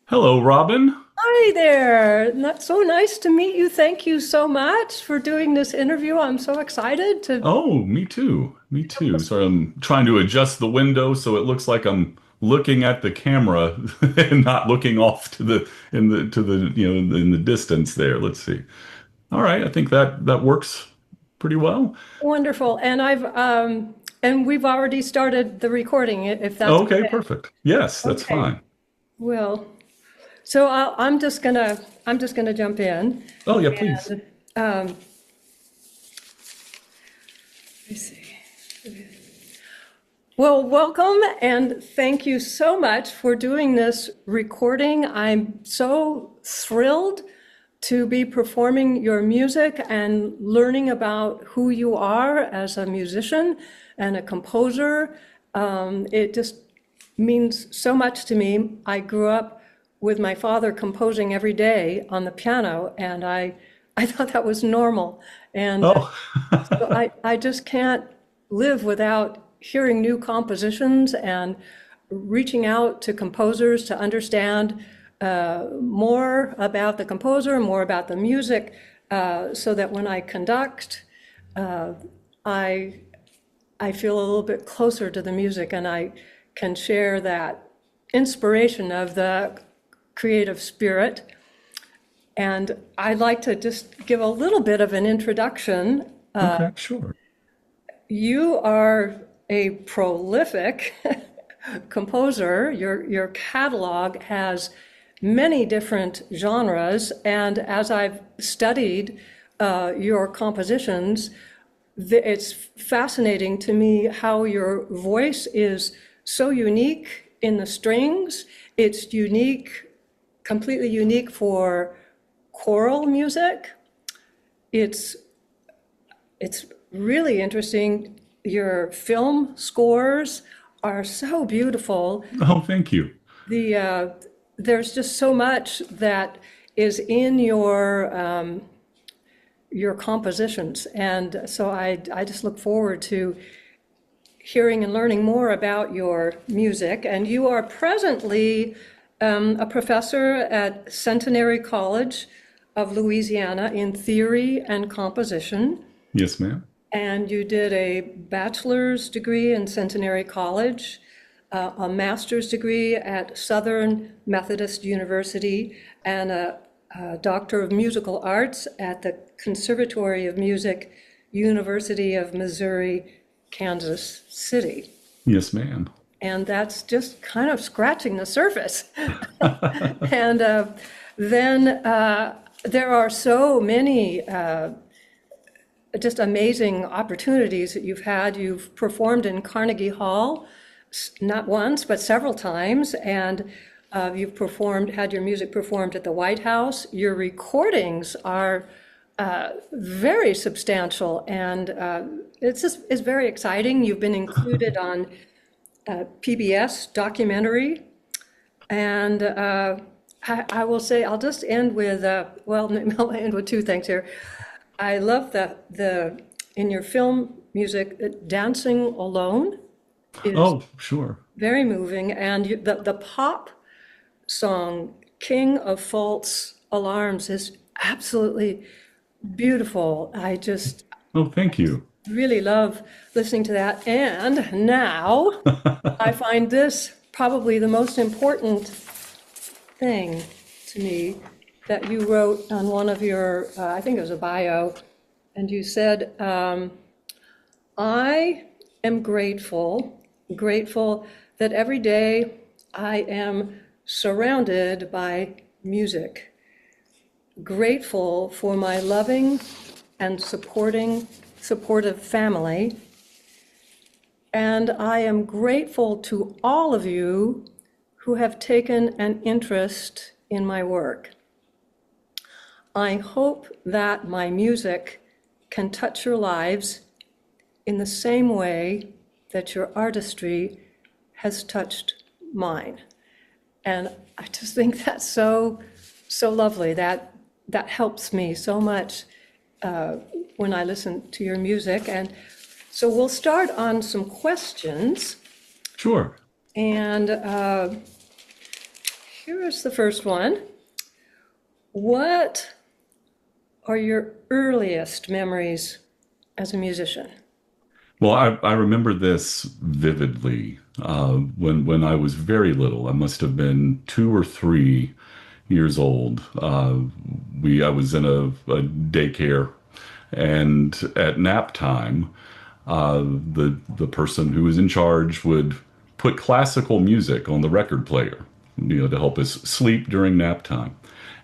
Hello, Robin. Hi there. So nice to meet you. Thank you so much for doing this interview. I'm so excited to. Oh, me too. Me too. Sorry, I'm trying to adjust the window so it looks like I'm looking at the camera and not looking off to the in the to the in the distance there. Let's see. All right, I think that works pretty well. Wonderful. And we've already started the recording, if that's Okay, okay. perfect. Yes, that's Okay. fine. Well, so I'm just gonna jump in. Oh, yeah, please. And let me see. Well, welcome and thank you so much for doing this recording. I'm so thrilled to be performing your music and learning about who you are as a musician and a composer. It just means so much to me. I grew up with my father composing every day on the piano, and I thought that was normal. And Oh, so I just can't live without hearing new compositions and reaching out to composers to understand more about the composer, more about the music, so that when I conduct, I I feel a little bit closer to the music and I can share that inspiration of the creative spirit. And I'd like to just give a little bit of an introduction. okay, sure. You are a prolific composer. Your catalog has many different genres, and as I've studied your compositions, it's fascinating to me how your voice is so unique in the strings. It's unique, completely unique for choral music. It's it's really interesting. Your film scores are so beautiful. Oh, thank you. The there's just so much that is in your compositions, and so I just look forward to hearing and learning more about your music. And you are presently a professor at Centenary College of Louisiana in theory and composition. Yes, ma'am. And you did a bachelor's degree in Centenary College, a master's degree at Southern Methodist University, and a Doctor of Musical Arts at the Conservatory of Music, University of Missouri, Kansas City. Yes, ma'am. And that's just kind of scratching the surface. And then there are so many just amazing opportunities that you've had. You've performed in Carnegie Hall, not once, but several times, and you've had your music performed at the White House. Your recordings are very substantial, and it's very exciting. You've been included on PBS documentary, and I will say, I'll just end with, well, I'll end with two things here. I love the in your film music, dancing alone is Oh, sure. very moving, and the pop song "King of False Alarms" is absolutely beautiful. I just Oh, thank you. really love listening to that. And now I find this probably the most important thing to me that you wrote on one of your, I think it was a bio, and you said, I am grateful that every day I am surrounded by music, grateful for my loving and supportive family, and I am grateful to all of you who have taken an interest in my work. I hope that my music can touch your lives in the same way that your artistry has touched mine. And I just think that's so lovely. That helps me so much when I listen to your music. And so we'll start on some questions. Sure. And Here is the first one. What are your earliest memories as a musician? Well, I remember this vividly. When I was very little, I must have been 2 or 3 years old. I was in a daycare, and at nap time, the person who was in charge would put classical music on the record player, to help us sleep during nap time.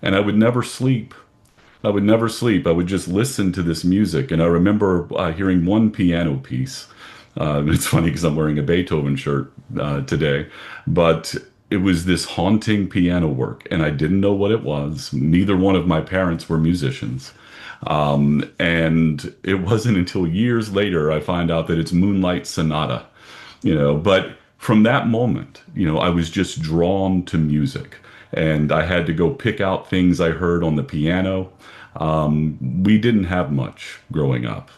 And I would never sleep. I would never sleep. I would just listen to this music. And I remember hearing one piano piece. It's funny because I'm wearing a Beethoven shirt today, but it was this haunting piano work, and I didn't know what it was. Neither one of my parents were musicians. And it wasn't until years later I find out that it's Moonlight Sonata, but from that moment, I was just drawn to music, and I had to go pick out things I heard on the piano. We didn't have much growing up,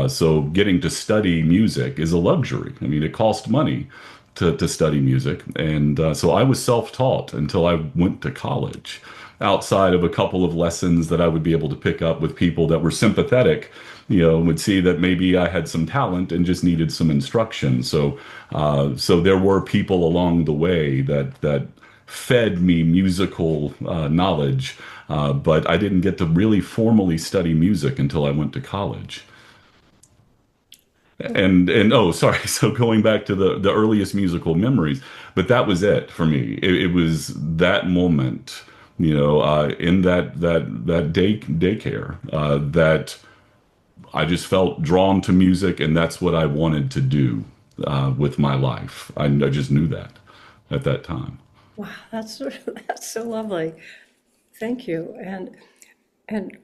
so getting to study music is a luxury. I mean, it cost money to study music. And so I was self-taught until I went to college, outside of a couple of lessons that I would be able to pick up with people that were sympathetic, would see that maybe I had some talent and just needed some instruction. So there were people along the way that fed me musical knowledge, but I didn't get to really formally study music until I went to college. And oh, sorry. So going back to the earliest musical memories, but that was it for me. It was that moment, in that daycare, that I just felt drawn to music, and that's what I wanted to do with my life. I just knew that at that time. Wow, that's so lovely. Thank you. And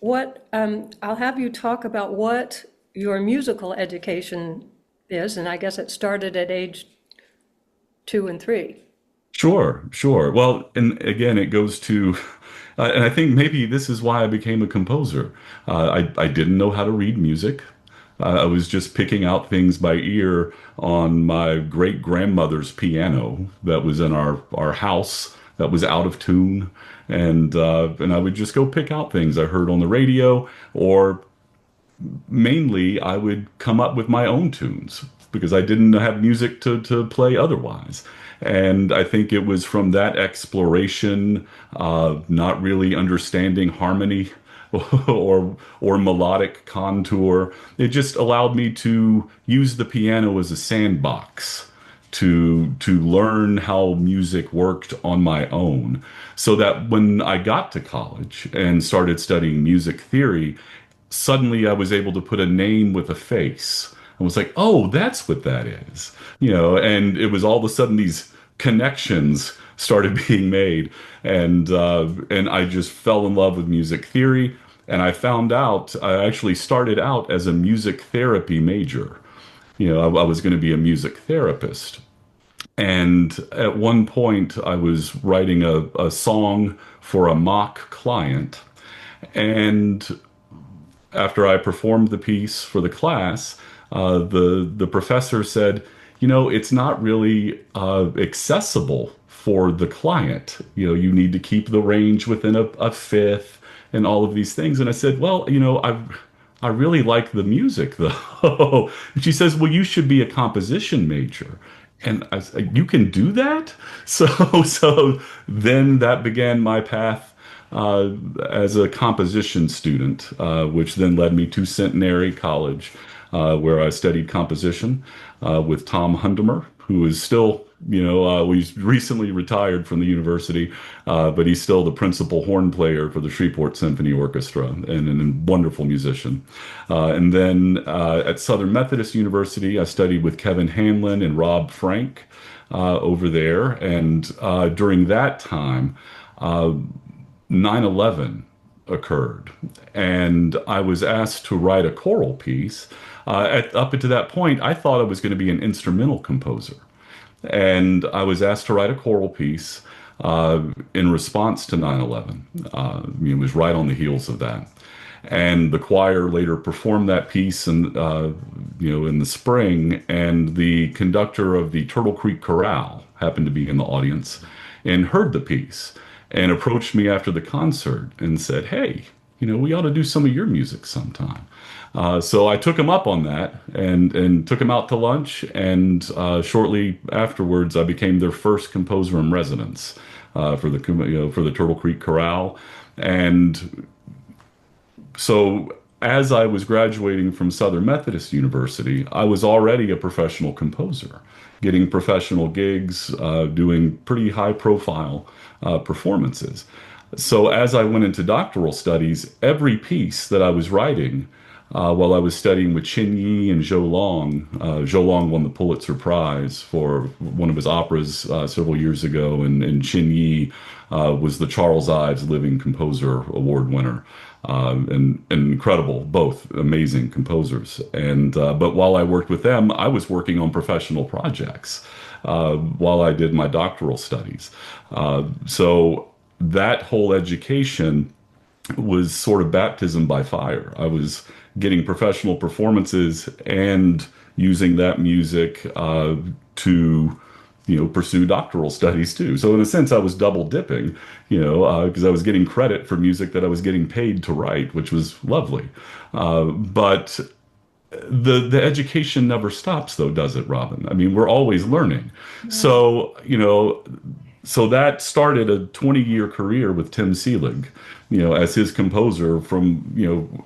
what I'll have you talk about what your musical education is, and I guess it started at age 2 and 3. Sure, sure. Well, and again, it goes to, and I think maybe this is why I became a composer. I didn't know how to read music. I was just picking out things by ear on my great grandmother's piano that was in our house that was out of tune, and I would just go pick out things I heard on the radio, or mainly I would come up with my own tunes because I didn't have music to play otherwise. And I think it was from that exploration, not really understanding harmony or melodic contour. It just allowed me to use the piano as a sandbox to learn how music worked on my own. So that when I got to college and started studying music theory, suddenly I was able to put a name with a face. I was like, oh, that's what that is. And it was all of a sudden these connections started being made. And I just fell in love with music theory. And I found out I actually started out as a music therapy major. I was going to be a music therapist. And at one point, I was writing a song for a mock client. And after I performed the piece for the class, the professor said, it's not really accessible for the client. You need to keep the range within a fifth and all of these things. And I said, well, I really like the music though. And she says, well, you should be a composition major. And I said, you can do that? So then that began my path as a composition student, which then led me to Centenary College, where I studied composition with Tom Hundemer, who is still, he's recently retired from the university, but he's still the principal horn player for the Shreveport Symphony Orchestra and a wonderful musician. And then at Southern Methodist University, I studied with Kevin Hanlon and Rob Frank over there. And during that time, 9/11 occurred, and I was asked to write a choral piece. Up until that point, I thought I was going to be an instrumental composer, and I was asked to write a choral piece in response to 9/11. It was right on the heels of that, and the choir later performed that piece, and in the spring, and the conductor of the Turtle Creek Chorale happened to be in the audience. and heard the piece and approached me after the concert and said, "Hey, we ought to do some of your music sometime." So I took him up on that and took him out to lunch. And shortly afterwards, I became their first composer in residence for the Turtle Creek Chorale. And so as I was graduating from Southern Methodist University, I was already a professional composer, getting professional gigs, doing pretty high profile performances. So as I went into doctoral studies, every piece that I was writing while I was studying with Chin Yi and Zhou Long, Zhou Long won the Pulitzer Prize for one of his operas several years ago, and Chin Yi was the Charles Ives Living Composer Award winner. And incredible, both amazing composers. And but while I worked with them, I was working on professional projects while I did my doctoral studies. So that whole education was sort of baptism by fire. I was getting professional performances and using that music to pursue doctoral studies too. So in a sense, I was double dipping, because I was getting credit for music that I was getting paid to write, which was lovely. But the education never stops, though, does it, Robin? I mean, we're always learning. So, so that started a 20-year career with Tim Seelig, as his composer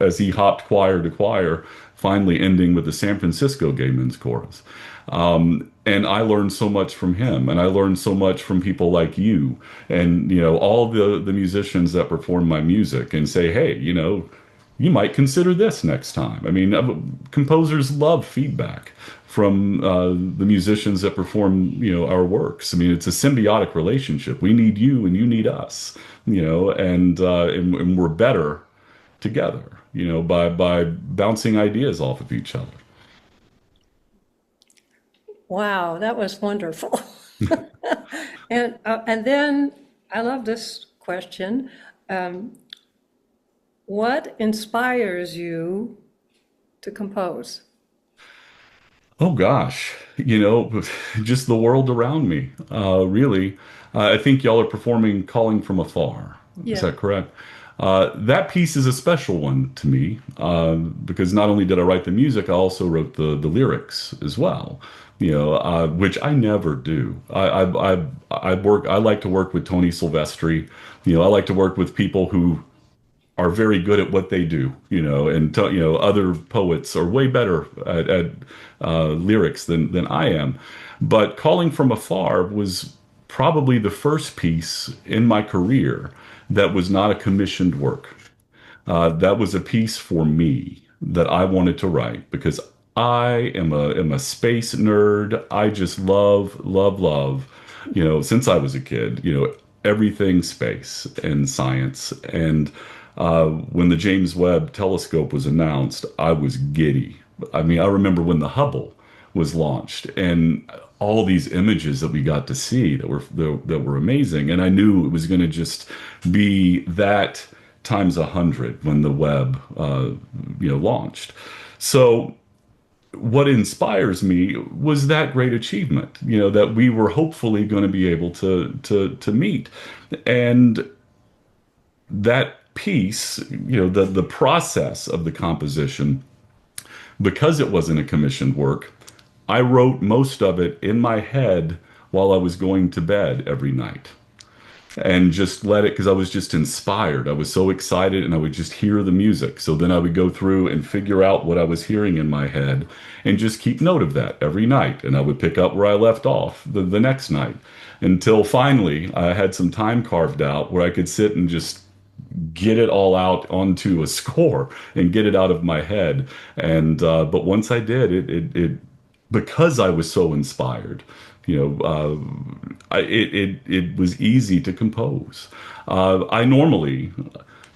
as he hopped choir to choir, finally ending with the San Francisco Gay Men's Chorus. And I learned so much from him, and I learned so much from people like you and, all the musicians that perform my music and say, hey, you might consider this next time. I mean, composers love feedback from the musicians that perform, our works. I mean, it's a symbiotic relationship. We need you, and you need us, and we're better together, by bouncing ideas off of each other. Wow, that was wonderful. And then I love this question. What inspires you to compose? Oh gosh, just the world around me. Really, I think y'all are performing "Calling from Afar." Is Yeah. that correct? That piece is a special one to me because not only did I write the music, I also wrote the lyrics as well. Which I never do. I like to work with Tony Silvestri. I like to work with people who are very good at what they do, other poets are way better at lyrics than I am. But Calling from Afar was probably the first piece in my career that was not a commissioned work. That was a piece for me that I wanted to write because I am a space nerd. I just love, love, love, since I was a kid, everything space and science. And when the James Webb Telescope was announced, I was giddy. I mean, I remember when the Hubble was launched and all these images that we got to see that were amazing. And I knew it was going to just be that times 100 when the Webb, launched. So what inspires me was that great achievement, that we were hopefully going to be able to meet. And that piece, the process of the composition, because it wasn't a commissioned work, I wrote most of it in my head while I was going to bed every night and just let it because I was just inspired. I was so excited and I would just hear the music. So then I would go through and figure out what I was hearing in my head and just keep note of that every night. And I would pick up where I left off the next night until finally I had some time carved out where I could sit and just get it all out onto a score and get it out of my head. And but once I did, it because I was so inspired, it was easy to compose. I normally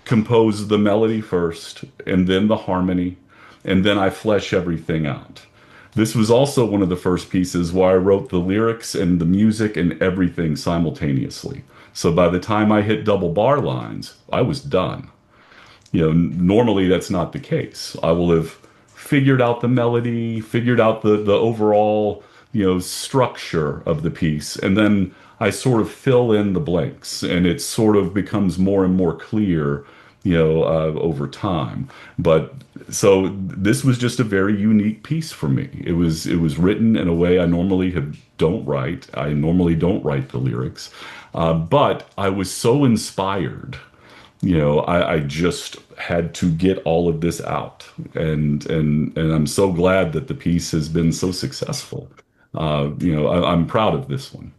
compose the melody first, and then the harmony, and then I flesh everything out. This was also one of the first pieces where I wrote the lyrics and the music and everything simultaneously. So by the time I hit double bar lines, I was done. Normally that's not the case. I will have figured out the melody, figured out the overall, structure of the piece, and then I sort of fill in the blanks, and it sort of becomes more and more clear, over time. But so this was just a very unique piece for me. It was written in a way I normally don't write. I normally don't write the lyrics, but I was so inspired. I just had to get all of this out, and I'm so glad that the piece has been so successful. I'm proud of this one,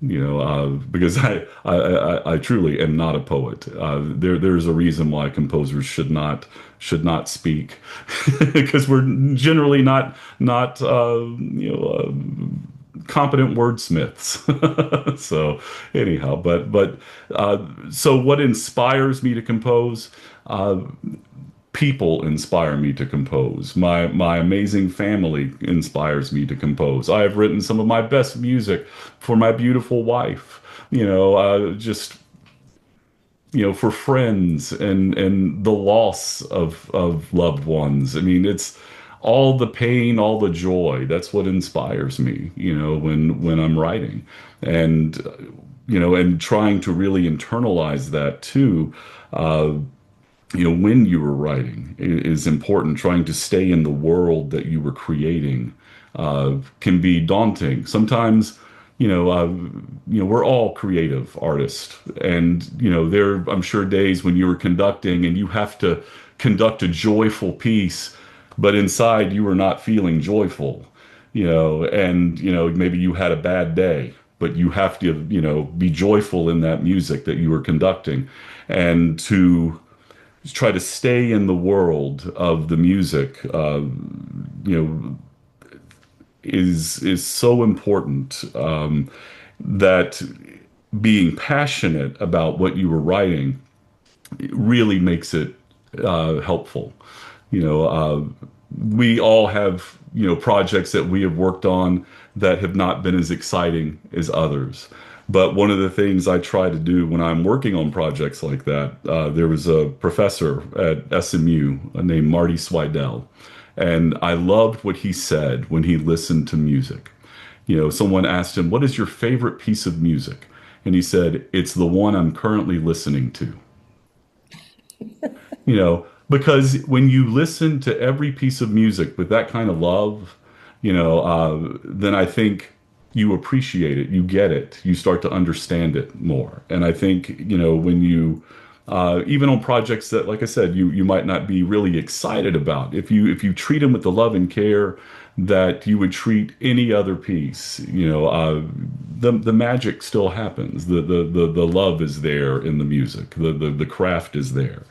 because I truly am not a poet. There's a reason why composers should not speak, because we're generally not competent wordsmiths. So anyhow, so what inspires me to compose? People inspire me to compose. My amazing family inspires me to compose. I have written some of my best music for my beautiful wife. Just for friends and the loss of loved ones. I mean, it's all the pain, all the joy. That's what inspires me, when I'm writing, and and trying to really internalize that too. When you were writing is important. Trying to stay in the world that you were creating can be daunting. Sometimes, we're all creative artists, and there are, I'm sure, days when you were conducting and you have to conduct a joyful piece, but inside you were not feeling joyful, and maybe you had a bad day, but you have to, be joyful in that music that you were conducting, and to try to stay in the world of the music, you know, is so important, that being passionate about what you were writing really makes it helpful. We all have, projects that we have worked on that have not been as exciting as others. But one of the things I try to do when I'm working on projects like that, there was a professor at SMU named Marty Swidell, and I loved what he said when he listened to music. Someone asked him, "What is your favorite piece of music?" And he said, "It's the one I'm currently listening to." Because when you listen to every piece of music with that kind of love, then I think you appreciate it, you get it, you start to understand it more. And I think, when you, even on projects that, like I said, you might not be really excited about, if you treat them with the love and care that you would treat any other piece, the magic still happens. The love is there in the music. The craft is there.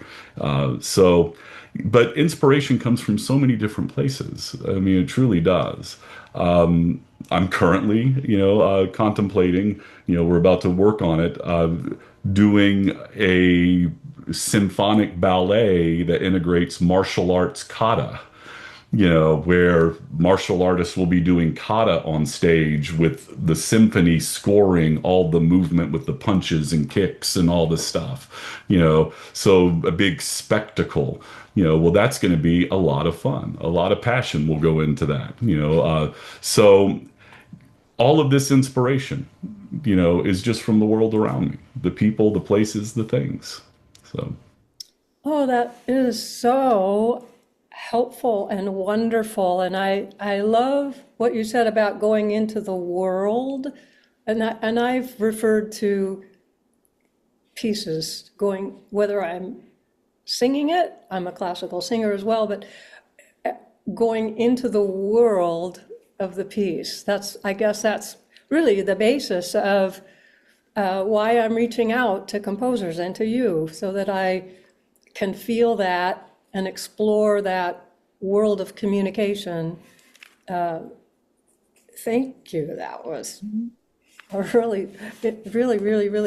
But inspiration comes from so many different places. I mean, it truly does. I'm currently, contemplating, we're about to work on it, doing a symphonic ballet that integrates martial arts kata, where martial artists will be doing kata on stage with the symphony scoring all the movement with the punches and kicks and all this stuff, so a big spectacle. Well, that's going to be a lot of fun. A lot of passion will go into that, so all of this inspiration, is just from the world around me, the people, the places, the things. So. Oh, that is so helpful and wonderful. And I love what you said about going into the world. And I've referred to pieces going, whether I'm singing it, I'm a classical singer as well, but going into the world of the piece. I guess that's really the basis of why I'm reaching out to composers and to you, so that I can feel that and explore that world of communication. Thank you. That was really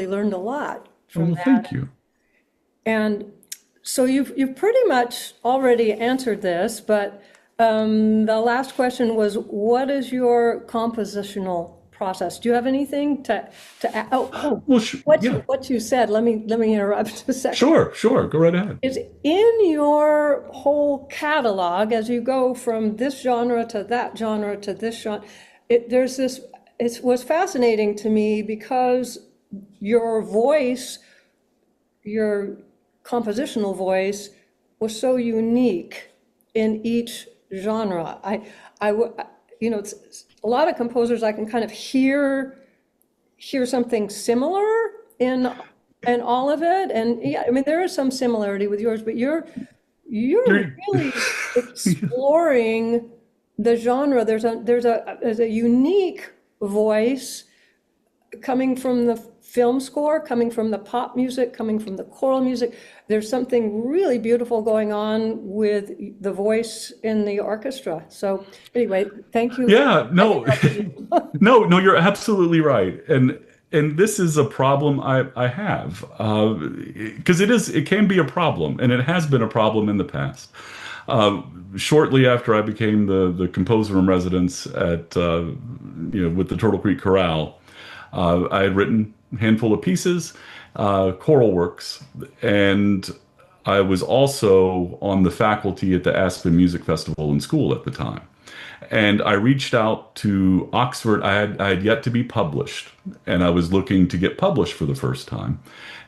learned a lot from Well, that. thank you. And so you've pretty much already answered this, but the last question was, what is your compositional process? Do you have anything to add? Well, yeah, What you said, let me interrupt a second. sure, go right ahead. Is in your whole catalog, as you go from this genre to that genre to this genre, there's this, it was fascinating to me because your voice, your compositional voice was so unique in each genre. You know, a lot of composers I can kind of hear something similar in all of it, and yeah, I mean there is some similarity with yours, but you're You're- really exploring the genre. There's a unique voice coming from the film score, coming from the pop music, coming from the choral music. There's something really beautiful going on with the voice in the orchestra. So anyway, thank you for yeah, I no, interrupted you. no, you're absolutely right. And this is a problem I have because it can be a problem, and it has been a problem in the past. Shortly after I became the composer in residence at with the Turtle Creek Chorale, I had written a handful of pieces, choral works, and I was also on the faculty at the Aspen Music Festival in school at the time. And I reached out to Oxford. I had yet to be published, and I was looking to get published for the first time.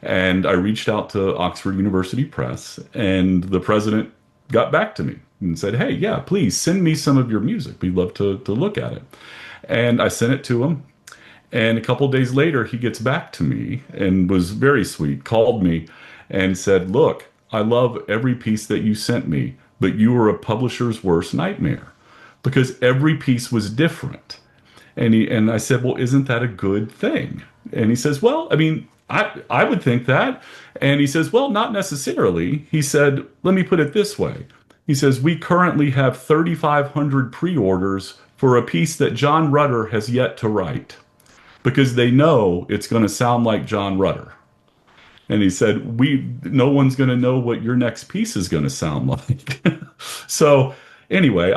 And I reached out to Oxford University Press, and the president got back to me and said, "Hey, yeah, please send me some of your music. We'd love to look at it." And I sent it to him. And a couple days later, he gets back to me and was very sweet, called me and said, "Look, I love every piece that you sent me, but you were a publisher's worst nightmare because every piece was different." And I said, "Well, isn't that a good thing?" And he says, "Well, I mean, I would think that." And he says, "Well, not necessarily." He said, "Let me put it this way." He says, "We currently have 3,500 pre-orders for a piece that John Rutter has yet to write because they know it's going to sound like John Rutter." And he said, no one's going to know what your next piece is going to sound like." So anyway,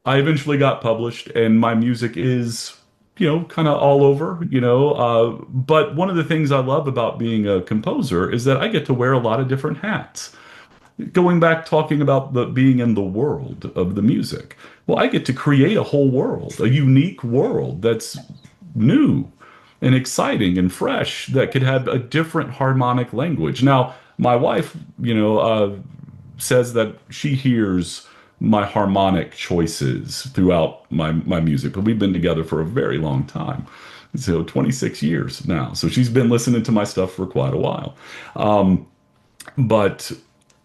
I eventually got published, and my music is, kind of all over, but one of the things I love about being a composer is that I get to wear a lot of different hats. Going back talking about the being in the world of the music. Well, I get to create a whole world, a unique world that's new and exciting and fresh that could have a different harmonic language. Now, my wife, says that she hears my harmonic choices throughout my music, but we've been together for a very long time. So 26 years now. So she's been listening to my stuff for quite a while. But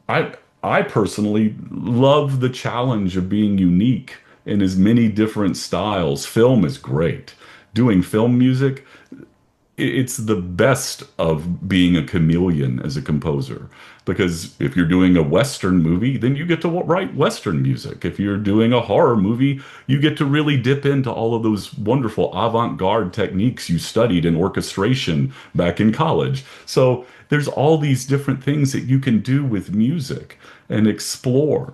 I I personally love the challenge of being unique in as many different styles. Film is great. Doing film music, it's the best of being a chameleon as a composer. Because if you're doing a Western movie, then you get to write Western music. If you're doing a horror movie, you get to really dip into all of those wonderful avant-garde techniques you studied in orchestration back in college. So there's all these different things that you can do with music and explore.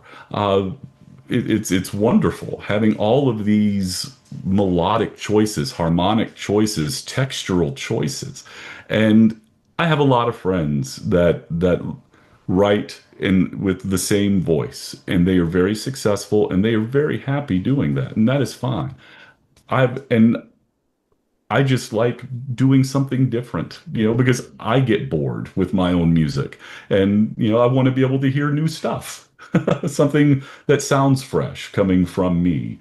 It's wonderful having all of these melodic choices, harmonic choices, textural choices. And I have a lot of friends that write in with the same voice, and they are very successful and they are very happy doing that, and that is fine. I just like doing something different, because I get bored with my own music, and I want to be able to hear new stuff, something that sounds fresh coming from me.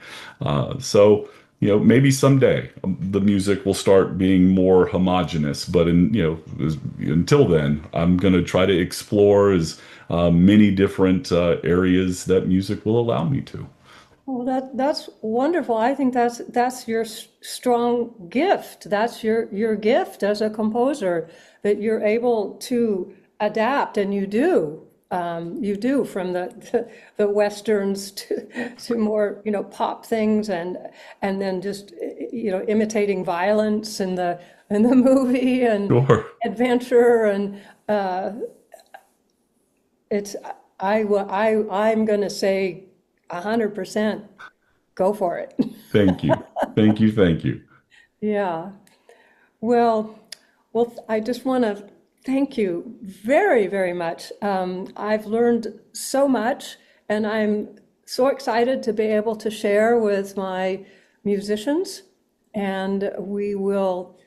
So, maybe someday the music will start being more homogenous, but until then, I'm going to try to explore as many different areas that music will allow me to. Well, that's wonderful. I think that's your strong gift. That's your gift as a composer, that you're able to adapt, and you do. You do, from the westerns to more pop things, and then just imitating violence in the movie, and Sure. adventure, and it's I'm gonna say 100% go for it. Thank you. Thank you. Thank you. Yeah. Well, I just want to thank you very, very much. I've learned so much, and I'm so excited to be able to share with my musicians. And we will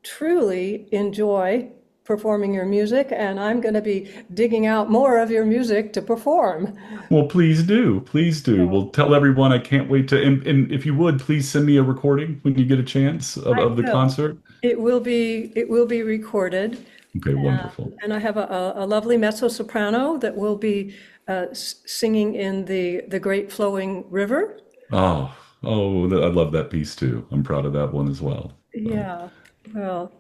truly enjoy performing your music, and I'm going to be digging out more of your music to perform. Well, please do. Please do. Well, tell everyone I can't wait to, and if you would, please send me a recording when you get a chance I of the will. concert. It will be recorded, Okay, wonderful. and I have a lovely mezzo soprano that will be singing in the great flowing river. Oh, oh, I love that piece too. I'm proud of that one as well. So, Yeah. Well,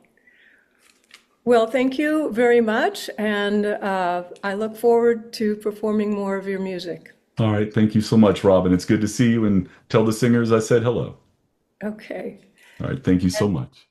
well, thank you very much, and I look forward to performing more of your music. all right. Thank you so much, Robin. It's good to see you and tell the singers I said hello. Okay. All right. Thank you so much.